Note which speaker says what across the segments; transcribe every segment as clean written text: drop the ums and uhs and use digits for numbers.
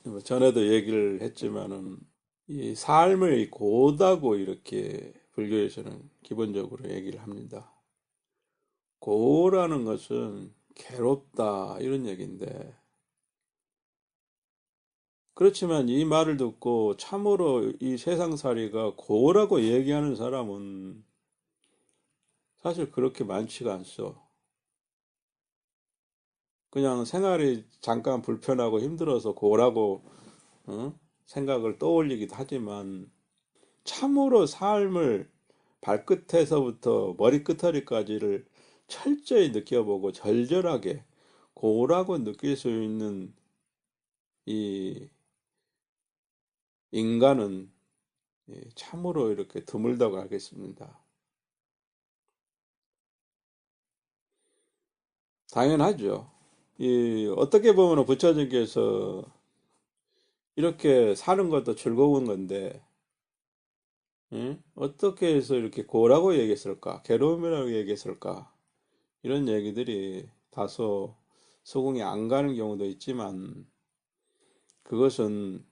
Speaker 1: 뭐 전에도 얘기를 했지만은 이 삶의 고다고 이렇게 불교에서는 기본적으로 얘기를 합니다. 고라는 것은 괴롭다 이런 얘기인데 그렇지만 이 말을 듣고 참으로 이 세상살이가 고라고 얘기하는 사람은 사실 그렇게 많지가 않소. 그냥 생활이 잠깐 불편하고 힘들어서 고라고 어? 생각을 떠올리기도 하지만 참으로 삶을 발끝에서부터 머리끝머리까지를 철저히 느껴보고 절절하게 고라고 느낄 수 있는 이 인간은 참으로 이렇게 드물다고 하겠습니다. 당연하죠. 이 어떻게 보면 부처님께서 이렇게 사는 것도 즐거운 건데 어떻게 해서 이렇게 고라고 얘기했을까? 괴로움이라고 얘기했을까? 이런 얘기들이 다소 소공이 안 가는 경우도 있지만 그것은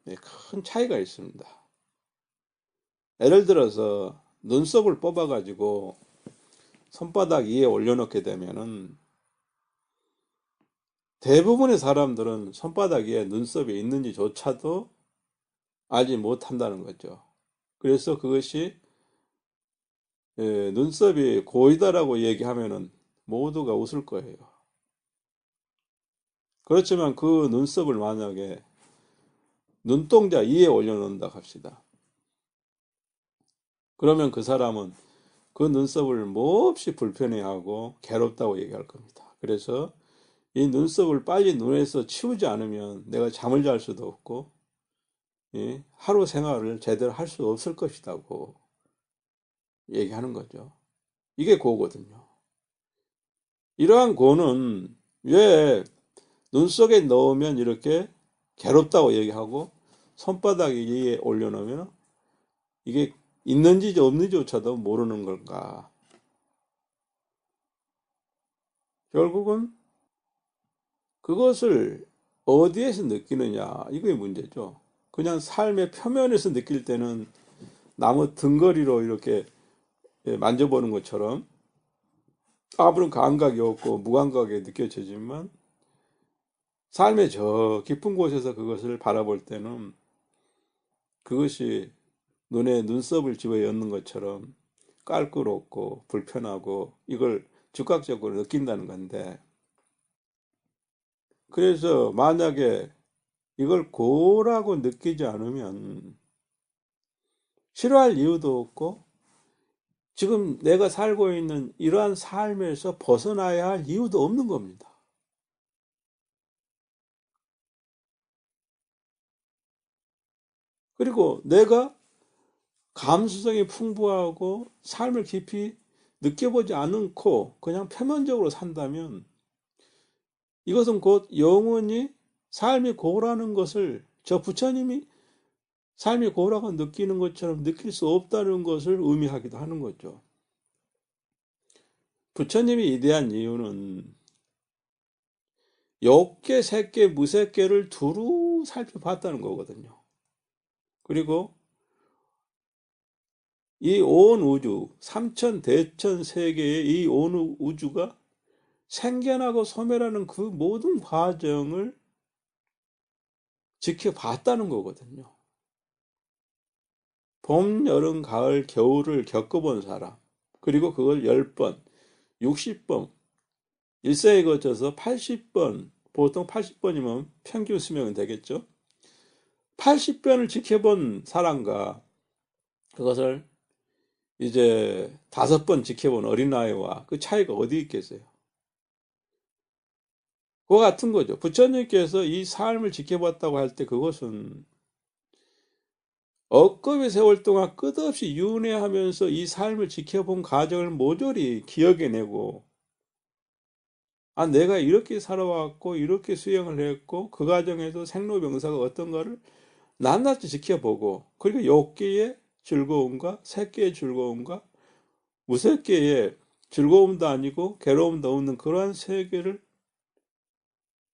Speaker 1: 큰 차이가 있습니다. 예를 들어서 눈썹을 뽑아가지고 손바닥 위에 올려놓게 되면은 대부분의 사람들은 손바닥 위에 눈썹이 있는지조차도 알지 못한다는 거죠. 그래서 그것이 눈썹이 고이다라고 얘기하면은 모두가 웃을 거예요. 그렇지만 그 눈썹을 만약에 눈동자 위에 올려놓는다 합시다. 그러면 그 사람은 그 눈썹을 몹시 불편해하고 괴롭다고 얘기할 겁니다. 그래서 이 눈썹을 빨리 눈에서 치우지 않으면 내가 잠을 잘 수도 없고 하루 생활을 제대로 할 수 없을 것이라고 얘기하는 거죠. 이게 고거든요. 이러한 고는 왜 눈 속에 넣으면 이렇게 괴롭다고 얘기하고 손바닥 위에 올려놓으면 이게 있는지 없는지조차도 모르는 걸까? 결국은 그것을 어디에서 느끼느냐 이게 문제죠. 그냥 삶의 표면에서 느낄 때는 나무 등거리로 이렇게 만져보는 것처럼 아무런 감각이 없고 무감각하게 느껴지지만 삶의 저 깊은 곳에서 그것을 바라볼 때는 그것이 눈에 눈썹을 집어 넣는 것처럼 깔끔없고 불편하고 이걸 즉각적으로 느낀다는 건데 그래서 만약에 이걸 고라고 느끼지 않으면 싫어할 이유도 없고 지금 내가 살고 있는 이러한 삶에서 벗어나야 할 이유도 없는 겁니다. 그리고 내가 감수성이 풍부하고 삶을 깊이 느껴보지 않고 그냥 표면적으로 산다면 이것은 곧 영원히 삶이 고라는 것을 저 부처님이 삶이 고라고 느끼는 것처럼 느낄 수 없다는 것을 의미하기도 하는 거죠. 부처님이 이대한 이유는 욕계, 색계, 무색계를 두루 살펴봤다는 거거든요. 그리고 이 온 우주, 삼천 대천 세계의 이 온 우주가 생겨나고 소멸하는 그 모든 과정을 지켜봤다는 거거든요. 봄, 여름, 가을, 겨울을 겪어본 사람, 그리고 그걸 10번, 60번, 일생에 거쳐서 80번, 보통 80번이면 평균 수명은 되겠죠. 80번을 지켜본 사람과 그것을 이제 5번 지켜본 어린아이와 그 차이가 어디 있겠어요? 그거 같은 거죠. 부처님께서 이 삶을 지켜봤다고 할 때 그것은 억겁의 세월 동안 끝없이 윤회하면서 이 삶을 지켜본 과정을 모조리 기억해내고 아, 내가 이렇게 살아왔고 이렇게 수행을 했고 그 과정에서 생로병사가 어떤가를 낱낱이 지켜보고 그리고 욕계의 즐거움과 색계의 즐거움과 무색계의 즐거움도 아니고 괴로움도 없는 그러한 세계를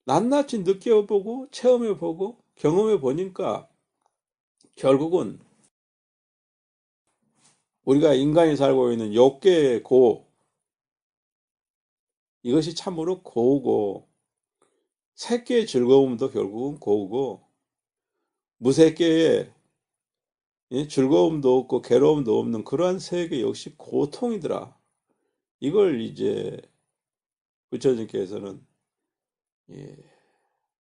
Speaker 1: 낱낱이 느껴보고 체험해보고 경험해 보니까 결국은 우리가 인간이 살고 있는 욕계의 고, 이것이 참으로 고우고, 새끼의 즐거움도 결국은 고우고, 무새끼의 즐거움도 없고 괴로움도 없는 그러한 세계 역시 고통이더라. 이걸 이제 부처님께서는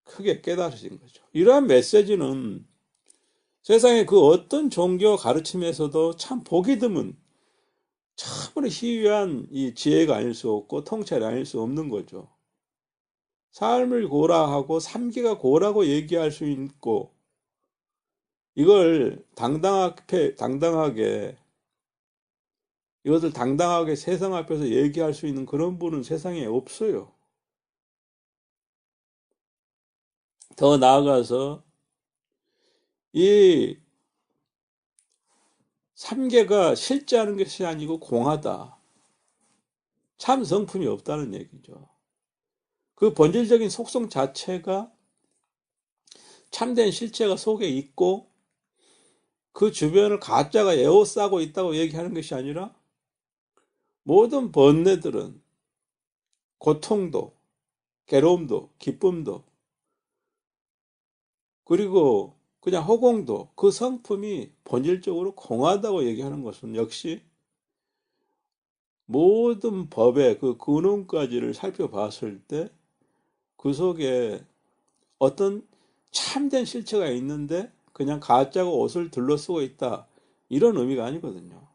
Speaker 1: 크게 깨달으신 거죠. 이러한 메시지는 세상의 그 어떤 종교 가르침에서도 참 보기 드문 참으로 희귀한 이 지혜가 아닐 수 없고 통찰이 아닐 수 없는 거죠. 삶을 고라하고 삼기가 고라고 얘기할 수 있고 이걸 당당하게 이것을 당당하게 세상 앞에서 얘기할 수 있는 그런 분은 세상에 없어요. 더 나아가서 이 삼계가 실제하는 것이 아니고 공하다. 참 성품이 없다는 얘기죠. 그 본질적인 속성 자체가 참된 실체가 속에 있고 그 주변을 가짜가 에워싸고 있다고 얘기하는 것이 아니라 모든 번뇌들은 고통도 괴로움도 기쁨도 그리고 그냥 허공도 그 성품이 본질적으로 공하다고 얘기하는 것은 역시 모든 법의 그 근원까지를 살펴봤을 때 그 속에 어떤 참된 실체가 있는데 그냥 가짜가 옷을 둘러쓰고 있다. 이런 의미가 아니거든요.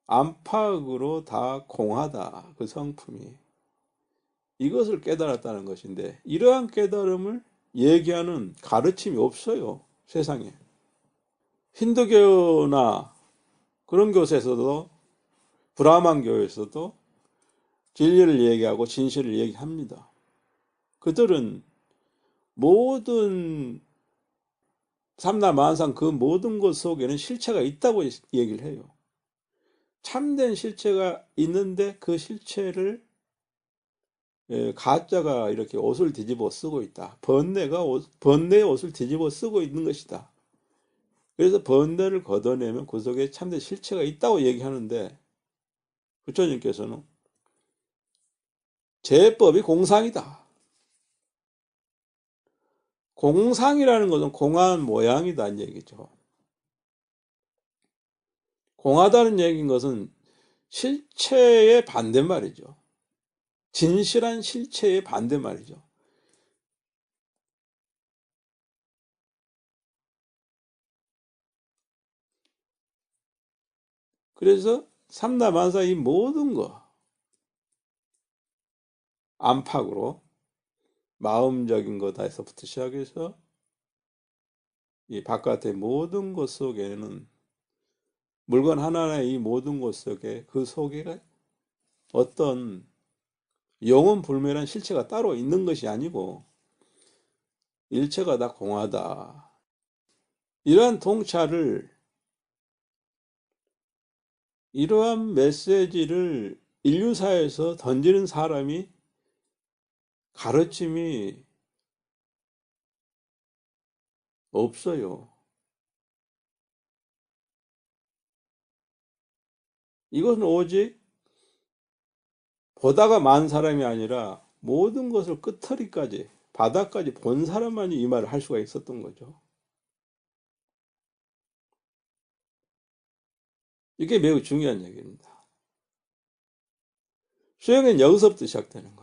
Speaker 1: 안팎으로 다 공하다. 그 성품이. 이것을 깨달았다는 것인데 이러한 깨달음을 얘기하는 가르침이 없어요. 세상에. 힌두교나 그런 교에서도 브라만교에서도 진리를 얘기하고 진실을 얘기합니다. 그들은 모든 삼라만상 그 모든 것 속에는 실체가 있다고 얘기를 해요. 참된 실체가 있는데 그 실체를 가짜가 이렇게 옷을 뒤집어 쓰고 있다. 번뇌의 옷을 뒤집어 쓰고 있는 것이다. 그래서 번뇌를 걷어내면 그 속에 참된 실체가 있다고 얘기하는데 부처님께서는 제법이 공상이다. 공상이라는 것은 공한 모양이다는 얘기죠. 공하다는 얘기인 것은 실체의 반대말이죠. 진실한 실체의 반대말이죠. 그래서 삼라만사 이 모든 거 안팎으로 마음적인 것에서부터 시작해서 이 바깥의 모든 것 속에는 물건 하나하나의 이 모든 것 속에 그 속에 어떤 영원불멸한 실체가 따로 있는 것이 아니고 일체가 다 공하다. 이러한 통찰을 이러한 메시지를 인류사에서 던지는 사람이 가르침이 없어요. 이것은 오직 보다가 만 사람이 아니라 모든 것을 끝터리까지 바닥까지 본 사람만이 이 말을 할 수가 있었던 거죠. 이게 매우 중요한 얘기입니다. 수행은 여기서부터 시작되는 거예요.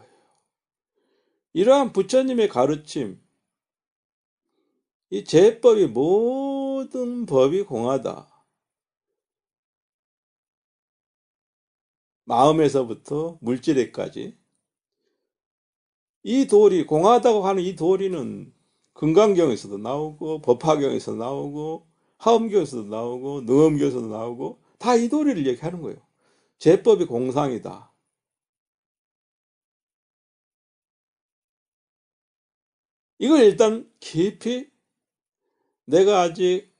Speaker 1: 이러한 부처님의 가르침, 이 제법이 모든 법이 공하다. 마음에서부터 물질에까지. 이 도리, 공하다고 하는 이 도리는 금강경에서도 나오고 법화경에서도 나오고 하엄경에서도 나오고 능엄경에서도 나오고 다 이 도리를 얘기하는 거예요. 제법이 공상이다. 이걸 일단 깊이 내가 아직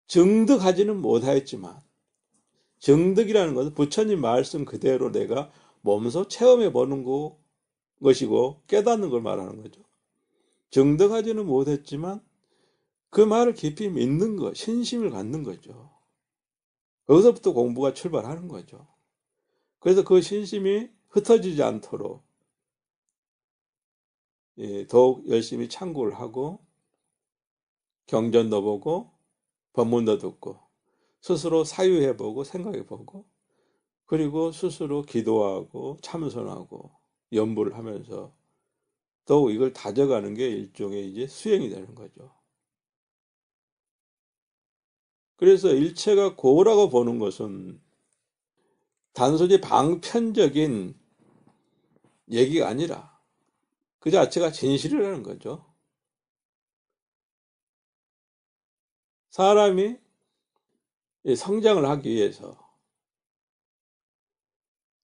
Speaker 1: 정득하지는 못하였지만 정득이라는 것은 부처님 말씀 그대로 내가 몸소 체험해 보는 것이고 깨닫는 걸 말하는 거죠. 정득하지는 못했지만 그 말을 깊이 믿는 것, 신심을 갖는 거죠. 거기서부터 공부가 출발하는 거죠. 그래서 그 신심이 흩어지지 않도록 더욱 열심히 참고를 하고 경전도 보고 법문도 듣고 스스로 사유해보고 생각해보고 그리고 스스로 기도하고 참선하고 연부를 하면서 더욱 이걸 다져가는 게 일종의 이제 수행이 되는 거죠. 그래서 일체가 고라고 보는 것은 단순히 방편적인 얘기가 아니라 그 자체가 진실이라는 거죠. 사람이 성장을 하기 위해서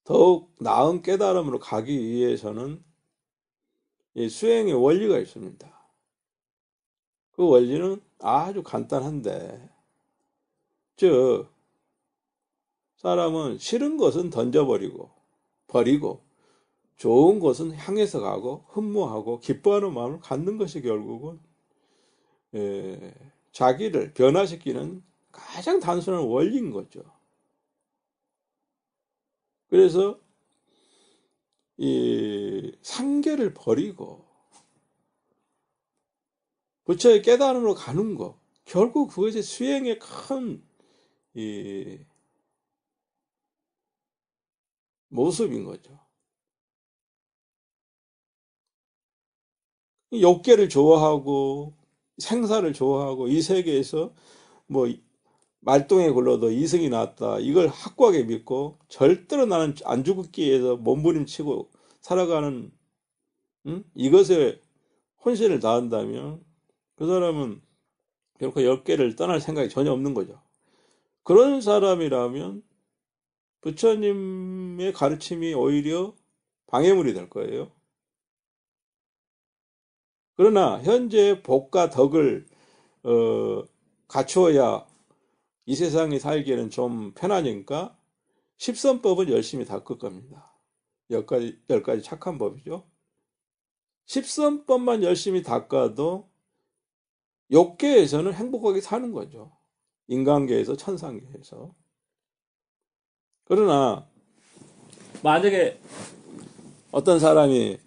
Speaker 1: 더욱 나은 깨달음으로 가기 위해서는 수행의 원리가 있습니다. 그 원리는 아주 간단한데, 즉 사람은 싫은 것은 던져버리고 버리고 좋은 것은 향해서 가고 흠모하고 기뻐하는 마음을 갖는 것이 결국은 자기를 변화시키는 가장 단순한 원리인 거죠. 그래서 이 상계를 버리고 부처의 깨달음으로 가는 것, 결국 그것이 수행의 큰 모습인 거죠. 욕계를 좋아하고 생사를 좋아하고 이 세계에서 뭐 말똥에 굴러도 이승이 났다. 이걸 확고하게 믿고 절대로 나는 안 죽기 위해서 몸부림치고 살아가는 이것에 혼신을 다한다면 그 사람은 결코 역계를 떠날 생각이 전혀 없는 거죠. 그런 사람이라면 부처님의 가르침이 오히려 방해물이 될 거예요. 그러나 현재 복과 덕을 갖추어야 이 세상에 살기에는 좀 편하니까 십선법은 열심히 닦을 겁니다. 열 가지 착한 법이죠. 십선법만 열심히 닦아도 욕계에서는 행복하게 사는 거죠. 인간계에서 천상계에서. 그러나 만약에 어떤 사람이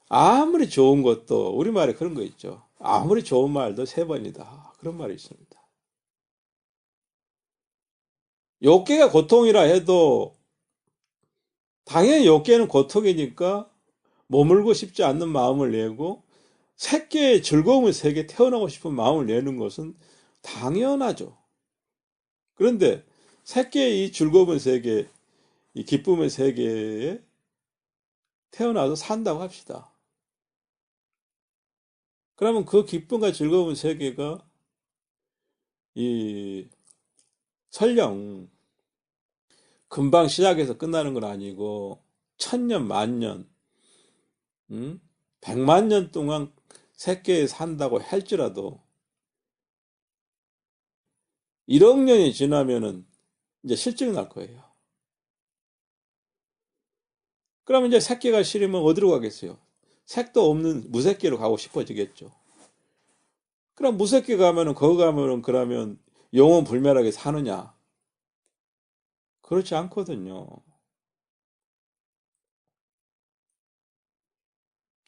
Speaker 1: 아무리 좋은 것도 우리말에 그런 거 있죠. 아무리 좋은 말도 세 번이다. 그런 말이 있습니다. 욕계가 고통이라 해도 당연히 욕계는 고통이니까 머물고 싶지 않는 마음을 내고 새끼의 즐거움의 세계에 태어나고 싶은 마음을 내는 것은 당연하죠. 그런데 새끼의 이 즐거움의 세계, 이 기쁨의 세계에 태어나서 산다고 합시다. 그러면 그 기쁨과 즐거움의 세계가 이 설령 금방 시작해서 끝나는 건 아니고 천년, 만년, 100만 년 동안 새끼에 산다고 할지라도 1억 년이 지나면은 이제 실증이 날 거예요. 그러면 이제 새끼가 싫으면 어디로 가겠어요? 색도 없는 무새끼로 가고 싶어지겠죠. 그럼 무새끼 가면은 거기 가면은 그러면 영원 불멸하게 사느냐? 그렇지 않거든요.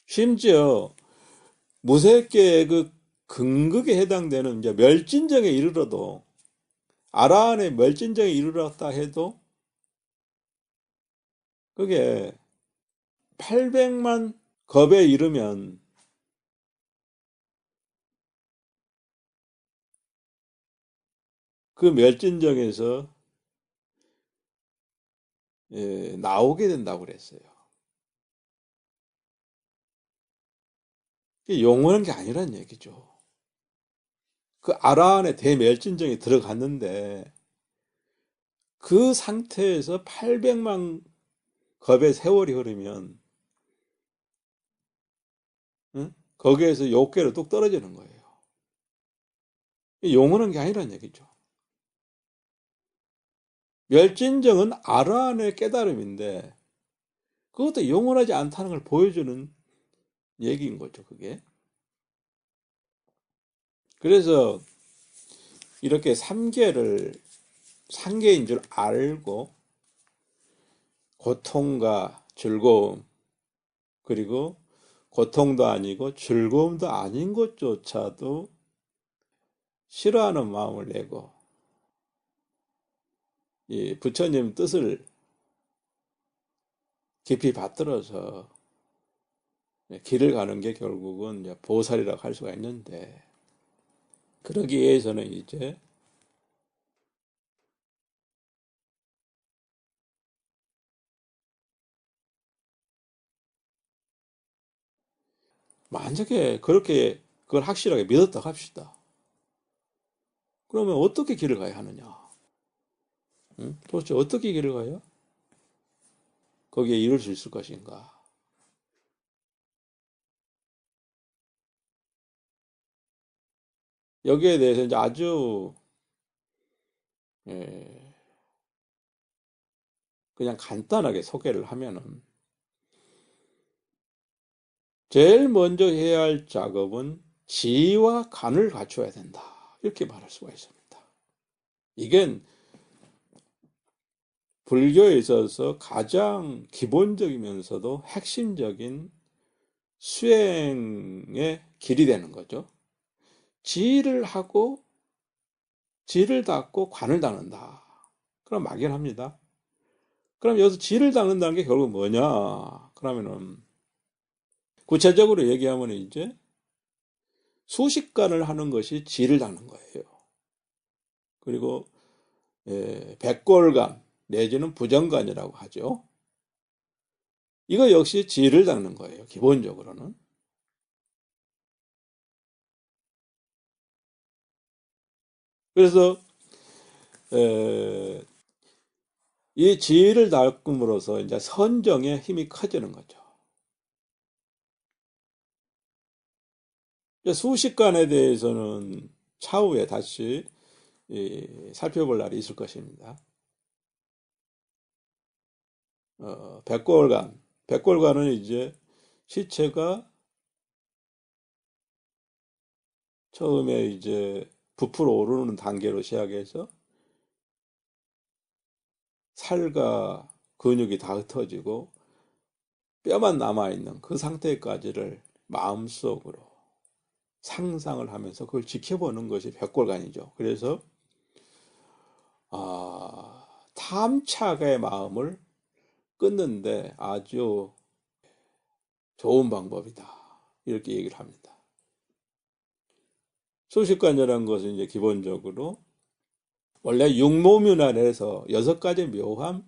Speaker 1: 심지어 무새끼의 그 근극에 해당되는 이제 멸진정에 이르러도 아라한의 멸진정에 이르렀다 해도 그게 800만 겁에 이르면 그 멸진정에서 나오게 된다고 그랬어요. 이게 영원한 게 아니란 얘기죠. 그 아라한의 대멸진정에 들어갔는데 그 상태에서 800만 겁의 세월이 흐르면 거기에서 욕계로 뚝 떨어지는 거예요. 영원한 게 아니란 얘기죠. 멸진정은 아라한의 깨달음인데 그것도 영원하지 않다는 걸 보여주는 얘기인 거죠, 그게. 그래서 이렇게 삼계인 줄 알고 고통과 즐거움, 그리고 고통도 아니고 즐거움도 아닌 것조차도 싫어하는 마음을 내고 이 부처님 뜻을 깊이 받들어서 길을 가는 게 결국은 이제 보살이라고 할 수가 있는데, 그러기 위해서는 이제 만약에 그렇게 그걸 확실하게 믿었다 합시다. 그러면 어떻게 길을 가야 하느냐? 응? 도대체 어떻게 길을 가요? 거기에 이룰 수 있을 것인가? 여기에 대해서 이제 아주 예, 그냥 간단하게 소개를 하면은, 제일 먼저 해야 할 작업은 지와 간을 갖춰야 된다, 이렇게 말할 수가 있습니다. 이게 불교에 있어서 가장 기본적이면서도 핵심적인 수행의 길이 되는 거죠. 지를 하고 지를 닦고 관을 닦는다. 그럼 막연합니다. 그럼 여기서 지를 닦는다는 게 결국 뭐냐? 그러면은 구체적으로 얘기하면 이제 수식관을 하는 것이 지를 닦는 거예요. 그리고 백골관 내지는 부정관이라고 하죠. 이거 역시 지를 닦는 거예요, 기본적으로는. 그래서 이 지를 닦음으로써 이제 선정의 힘이 커지는 거죠. 수식관에 대해서는 차후에 다시 살펴볼 날이 있을 것입니다. 백골관. 백골관은 이제 시체가 처음에 이제 부풀어 오르는 단계로 시작해서 살과 근육이 다 흩어지고 뼈만 남아있는 그 상태까지를 마음속으로 상상을 하면서 그걸 지켜보는 것이 백골간이죠. 그래서 탐착의 마음을 끊는데 아주 좋은 방법이다, 이렇게 얘기를 합니다. 소식관이라는 것은 이제 기본적으로 원래 육모문화에서 여섯 가지 묘함을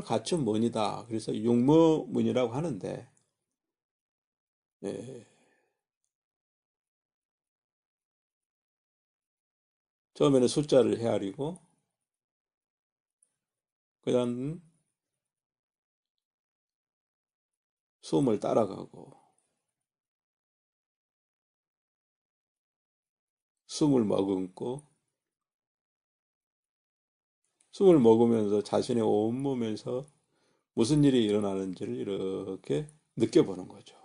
Speaker 1: 갖춘 문이다. 그래서 육모문이라고 하는데, 예, 처음에는 숫자를 헤아리고, 그다음 숨을 따라가고, 숨을 머금고, 숨을 먹으면서 자신의 온몸에서 무슨 일이 일어나는지를 이렇게 느껴보는 거죠.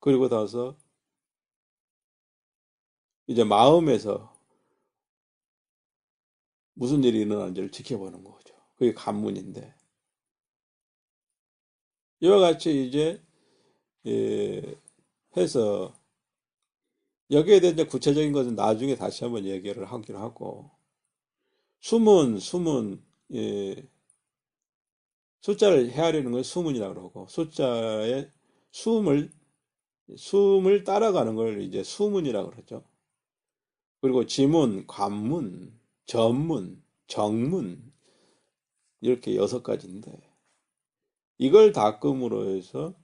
Speaker 1: 그리고 나서 이제 마음에서 무슨 일이 일어나는지를 지켜보는 거죠. 그게 관문인데, 이와 같이 이제 예, 해서 여기에 대한 이제 구체적인 것은 나중에 다시 한번 얘기를 하기로 하고, 수문, 예, 숫자를 헤아리는 걸 수문이라고 그러고, 숫자의 숨을 따라가는 걸 이제 수문이라고 그러죠. 그리고 지문, 관문, 전문, 정문, 이렇게 여섯 가지인데, 이걸 닦음으로 해서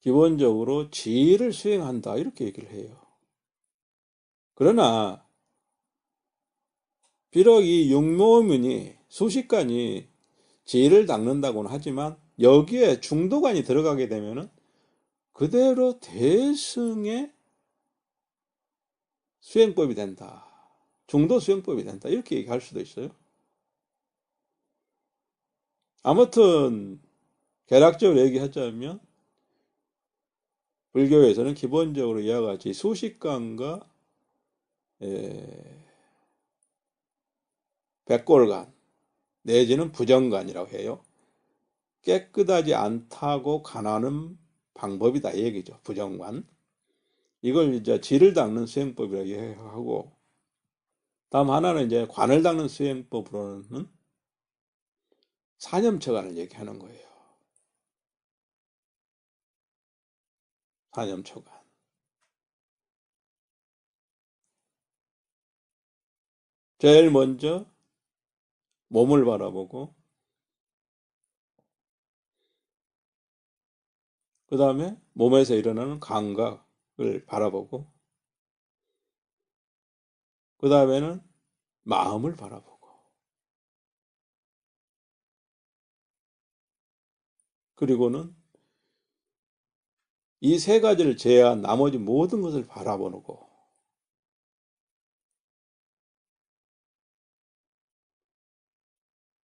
Speaker 1: 기본적으로 지혜를 수행한다, 이렇게 얘기를 해요. 그러나 비록 이 육모문이 수식관이 지혜를 닦는다고는 하지만 여기에 중도관이 들어가게 되면은 그대로 대승의 수행법이 된다, 중도 수행법이 된다, 이렇게 얘기할 수도 있어요. 아무튼 개략적으로 얘기하자면 불교에서는 기본적으로 이와 같이 수식관과 백골간 내지는 부정관이라고 해요. 깨끗하지 않다고 간하는 방법이다 이 얘기죠. 부정관. 이걸 이제 지를 닦는 수행법이라고 얘기하고, 다음 하나는 이제 관을 닦는 수행법으로는 사념처관을 얘기하는 거예요. 사념처관. 제일 먼저 몸을 바라보고, 그 다음에 몸에서 일어나는 감각을 바라보고, 그 다음에는 마음을 바라보고, 그리고는 이 세 가지를 제외한 나머지 모든 것을 바라보고,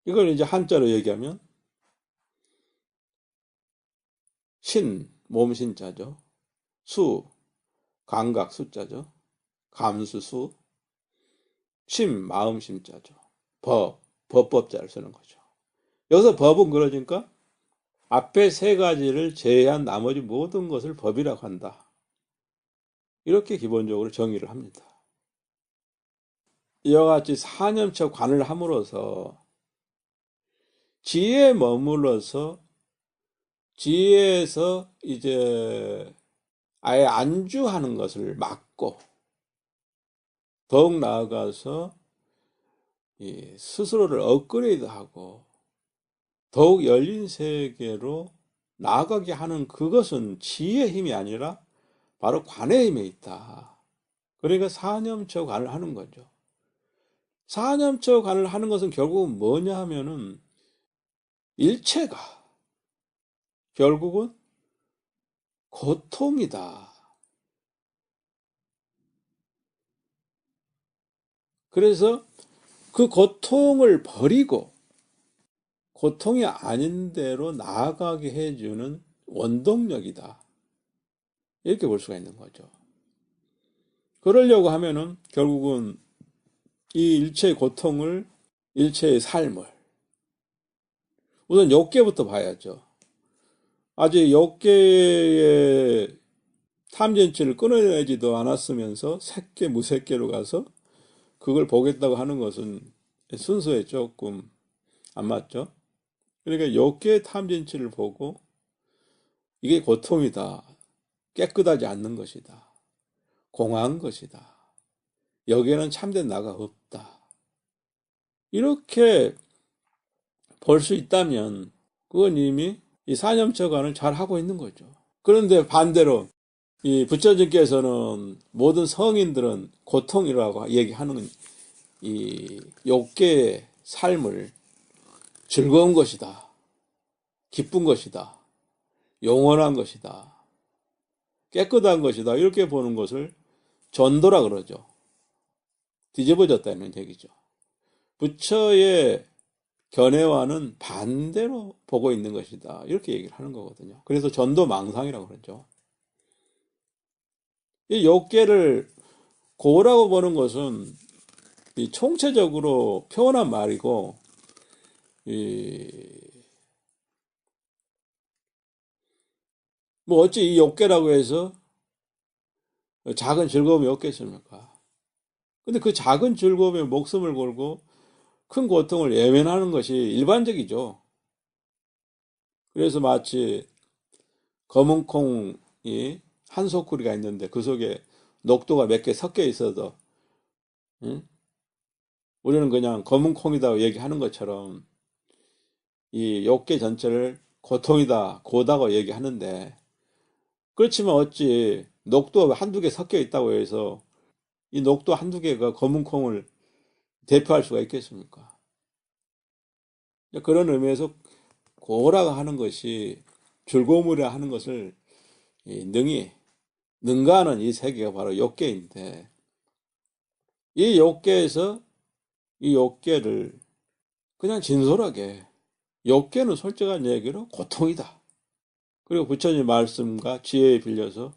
Speaker 1: 이걸 이제 한자로 얘기하면 신, 몸신자죠. 수, 감각 숫자죠. 감수수, 심, 마음심자죠. 법법자를 쓰는 거죠. 여기서 법은 그러니까 앞에 세 가지를 제외한 나머지 모든 것을 법이라고 한다. 이렇게 기본적으로 정의를 합니다. 이와 같이 사념처 관을 함으로써 지혜에 머물러서 지혜에서 이제 아예 안주하는 것을 막고 더욱 나아가서 이 스스로를 업그레이드하고 더욱 열린 세계로 나아가게 하는 그것은 지혜의 힘이 아니라 바로 관의 힘에 있다. 그러니까 사념처 관을 하는 거죠. 사념처 관을 하는 것은 결국은 뭐냐 하면은 일체가 결국은 고통이다. 그래서 그 고통을 버리고 고통이 아닌 대로 나아가게 해주는 원동력이다. 이렇게 볼 수가 있는 거죠. 그러려고 하면은 결국은 이 일체의 고통을, 일체의 삶을 우선 욕계부터 봐야죠. 아직 욕계의 탐진치를 끊어내지도 않았으면서 색계, 무색계로 가서 그걸 보겠다고 하는 것은 순서에 조금 안 맞죠. 그러니까 욕계의 탐진치를 보고 이게 고통이다. 깨끗하지 않는 것이다. 공허한 것이다. 여기에는 참된 나가 없다. 이렇게 볼 수 있다면 그건 이미 이 사념처관을 잘 하고 있는 거죠. 그런데 반대로 이 부처님께서는 모든 성인들은 고통이라고 얘기하는 이 욕계의 삶을 즐거운 것이다. 기쁜 것이다. 영원한 것이다. 깨끗한 것이다. 이렇게 보는 것을 전도라 그러죠. 뒤집어졌다는 얘기죠. 부처의 견해와는 반대로 보고 있는 것이다. 이렇게 얘기를 하는 거거든요. 그래서 전도망상이라고 그러죠. 이 욕계를 고라고 보는 것은 이 총체적으로 표현한 말이고, 뭐 어찌 이 욕계라고 해서 작은 즐거움이 없겠습니까? 근데 그 작은 즐거움에 목숨을 걸고 큰 고통을 예면하는 것이 일반적이죠. 그래서 마치 검은 콩이 한 소쿠리가 있는데 그 속에 녹두가 몇 개 섞여 있어도 응? 우리는 그냥 검은 콩이다 얘기하는 것처럼 이 욕계 전체를 고통이다, 고다고 얘기하는데, 그렇지만 어찌 녹두 한두 개 섞여 있다고 해서 이 녹두 한두 개가 검은 콩을 대표할 수가 있겠습니까? 그런 의미에서 고라가 하는 것이 즐거움이라 하는 것을 능가하는 이 세계가 바로 욕계인데, 이 욕계에서 이 욕계를 그냥 진솔하게 욕계는 솔직한 얘기로 고통이다. 그리고 부처님 말씀과 지혜에 빌려서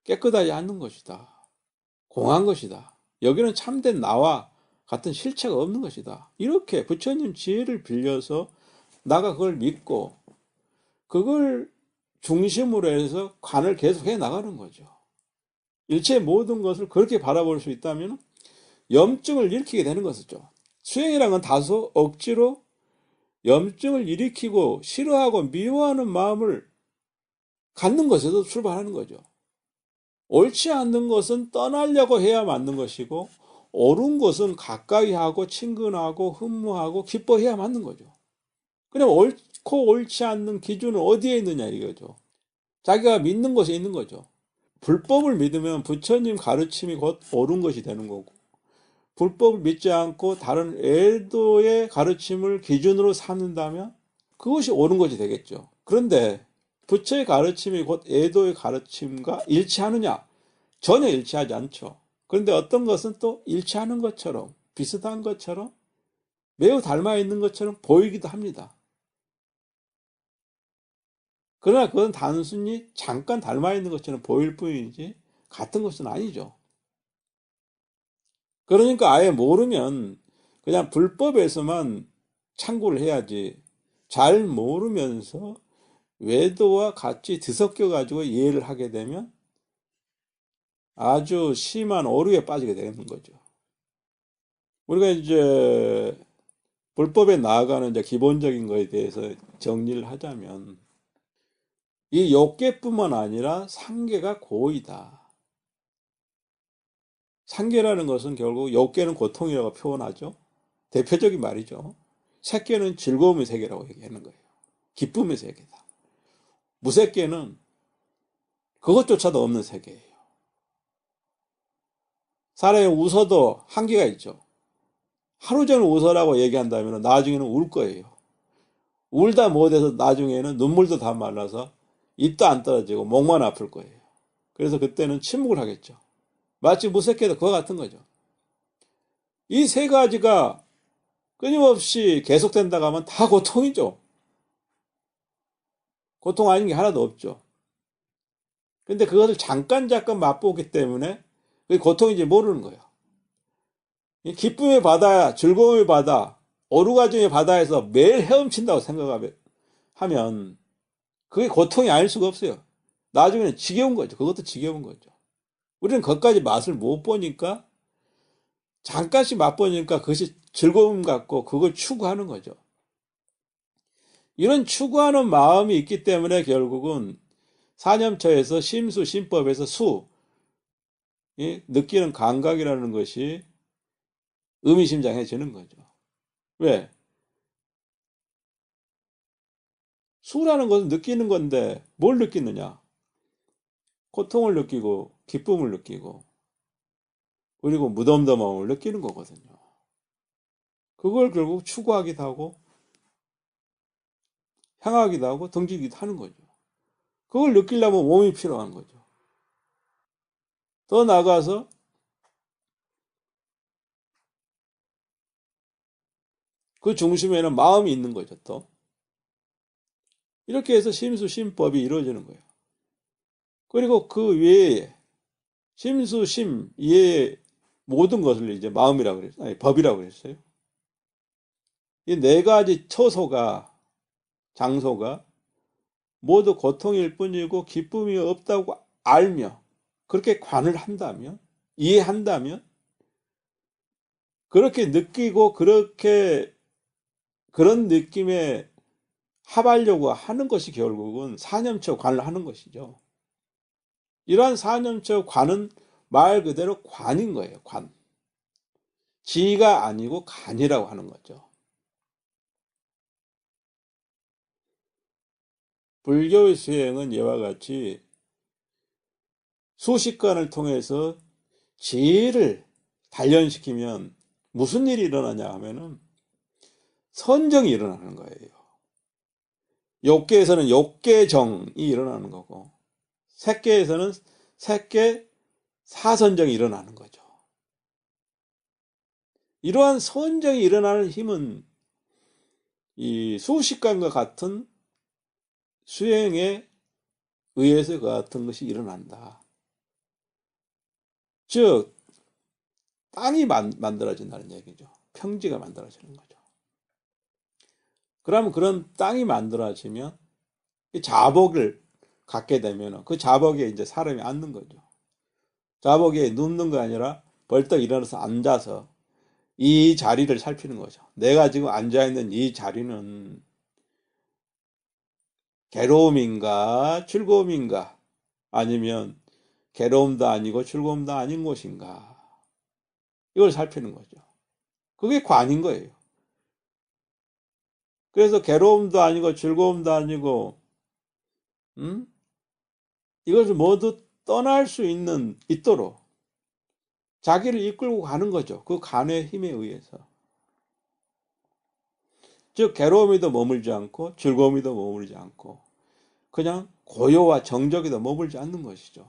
Speaker 1: 깨끗하지 않는 것이다. 공한 것이다. 여기는 참된 나와 같은 실체가 없는 것이다. 이렇게 부처님 지혜를 빌려서 나가 그걸 믿고 그걸 중심으로 해서 관을 계속해 나가는 거죠. 일체 모든 것을 그렇게 바라볼 수 있다면 염증을 일으키게 되는 것이죠. 수행이란 건 다소 억지로 염증을 일으키고 싫어하고 미워하는 마음을 갖는 것에서 출발하는 거죠. 옳지 않는 것은 떠나려고 해야 맞는 것이고 옳은 것은 가까이 하고 친근하고 흠모하고 기뻐해야 맞는 거죠. 그럼 옳고 옳지 않는 기준은 어디에 있느냐 이거죠. 자기가 믿는 것에 있는 거죠. 불법을 믿으면 부처님 가르침이 곧 옳은 것이 되는 거고 불법을 믿지 않고 다른 애도의 가르침을 기준으로 삼는다면 그것이 옳은 것이 되겠죠. 그런데 부처의 가르침이 곧 애도의 가르침과 일치하느냐? 전혀 일치하지 않죠. 그런데 어떤 것은 또 일치하는 것처럼 비슷한 것처럼 매우 닮아 있는 것처럼 보이기도 합니다. 그러나 그건 단순히 잠깐 닮아 있는 것처럼 보일 뿐이지 같은 것은 아니죠. 그러니까 아예 모르면 그냥 불법에서만 참고를 해야지 잘 모르면서 외도와 같이 뒤섞여 가지고 이해를 하게 되면 아주 심한 오류에 빠지게 되는 거죠. 우리가 이제 불법에 나아가는 이제 기본적인 것에 대해서 정리를 하자면 이 욕계뿐만 아니라 상계가 고이다. 상계라는 것은 결국 욕계는 고통이라고 표현하죠. 대표적인 말이죠. 색계는 즐거움의 세계라고 얘기하는 거예요. 기쁨의 세계다. 무색계는 그것조차도 없는 세계예요. 사람이 웃어도 한계가 있죠. 하루 종일 웃어라고 얘기한다면 나중에는 울 거예요. 울다 못해서 나중에는 눈물도 다 말라서 입도 안 떨어지고 목만 아플 거예요. 그래서 그때는 침묵을 하겠죠. 마치 무색계도 그와 같은 거죠. 이 세 가지가 끊임없이 계속된다고 하면 다 고통이죠. 고통 아닌 게 하나도 없죠. 근데 그것을 잠깐 맛보기 때문에 그게 고통인지 모르는 거예요. 기쁨의 바다, 즐거움의 바다, 오르가즘의 바다에서 매일 헤엄친다고 생각하면 그게 고통이 아닐 수가 없어요. 나중에는 지겨운 거죠. 그것도 지겨운 거죠. 우리는 거기까지 맛을 못 보니까 잠깐씩 맛보니까 그것이 즐거움 같고 그걸 추구하는 거죠. 이런 추구하는 마음이 있기 때문에 결국은 사념처에서 심수, 심법에서 수, 느끼는 감각이라는 것이 의미심장해지는 거죠. 왜? 수라는 것은 느끼는 건데 뭘 느끼느냐? 고통을 느끼고 기쁨을 느끼고 그리고 무덤덤함을 느끼는 거거든요. 그걸 결국 추구하기도 하고 향하기도 하고 등지기도 하는 거죠. 그걸 느끼려면 몸이 필요한 거죠. 더 나아가서 그 중심에는 마음이 있는 거죠. 또 이렇게 해서 심수심법이 이루어지는 거예요. 그리고 그 외에 심수심 이외의 모든 것을 이제 마음이라고 그랬어요. 아니, 법이라고 그랬어요. 이 네 가지 처소가 장소가 모두 고통일 뿐이고 기쁨이 없다고 알며 그렇게 관을 한다면 이해한다면 그렇게 느끼고 그렇게 그런 느낌에 합하려고 하는 것이 결국은 사념처 관을 하는 것이죠. 이러한 사념처 관은 말 그대로 관인 거예요. 관. 지가 아니고 관이라고 하는 거죠. 불교의 수행은 이와 같이 수식관을 통해서 지혜를 단련시키면 무슨 일이 일어나냐 하면은 선정이 일어나는 거예요. 욕계에서는 욕계정이 일어나는 거고 색계에서는 색계 사선정이 일어나는 거죠. 이러한 선정이 일어나는 힘은 이 수식관과 같은 수행에 의해서 그 같은 것이 일어난다. 즉 땅이 만들어진다는 얘기죠. 평지가 만들어지는 거죠. 그러면 그런 땅이 만들어지면 자복을 갖게 되면 그 자복에 이제 사람이 앉는 거죠. 자복에 눕는 거 아니라 벌떡 일어나서 앉아서 이 자리를 살피는 거죠. 내가 지금 앉아있는 이 자리는 괴로움인가 즐거움인가, 아니면 괴로움도 아니고 즐거움도 아닌 곳인가, 이걸 살피는 거죠. 그게 관인 거예요. 그래서 괴로움도 아니고 즐거움도 아니고 이것을 모두 떠날 수 있도록 자기를 이끌고 가는 거죠. 그 간의 힘에 의해서. 즉 괴로움에도 머물지 않고 즐거움에도 머물지 않고 그냥 고요와 정적에도 머물지 않는 것이죠.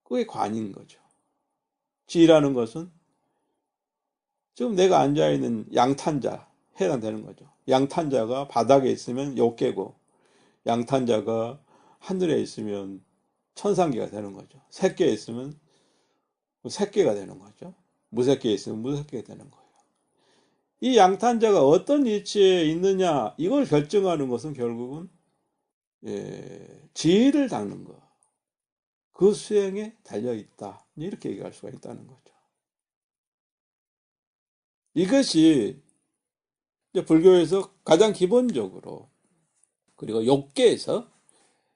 Speaker 1: 그게 관인 거죠. 지라는 것은 지금 내가 앉아있는 양탄자 해당되는 거죠. 양탄자가 바닥에 있으면 욕개고, 양탄자가 하늘에 있으면 천상계가 되는 거죠. 새끼에 있으면 새끼가 되는 거죠. 무새끼에 있으면 무새끼가 되는 거예요. 이 양탄자가 어떤 위치에 있느냐, 이걸 결정하는 것은 결국은 지혜를 닦는 것, 그 수행에 달려있다, 이렇게 얘기할 수가 있다는 거죠. 이것이 이제 불교에서 가장 기본적으로, 그리고 욕계에서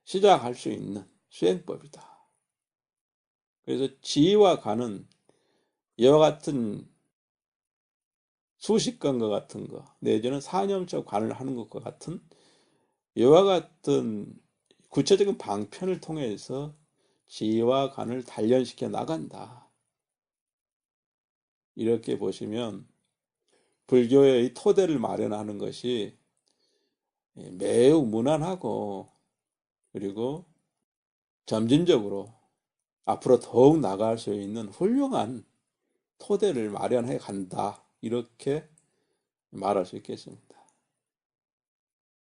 Speaker 1: 시작할 수 있는 수행법이다. 그래서 지와 간은 이와 같은 수식관과 같은 거, 내지는 사념적 관을 하는 것과 같은 이와 같은 구체적인 방편을 통해서 지와 간을 단련시켜 나간다. 이렇게 보시면 불교의 토대를 마련하는 것이 매우 무난하고, 그리고 점진적으로 앞으로 더욱 나갈 수 있는 훌륭한 토대를 마련해 간다, 이렇게 말할 수 있겠습니다.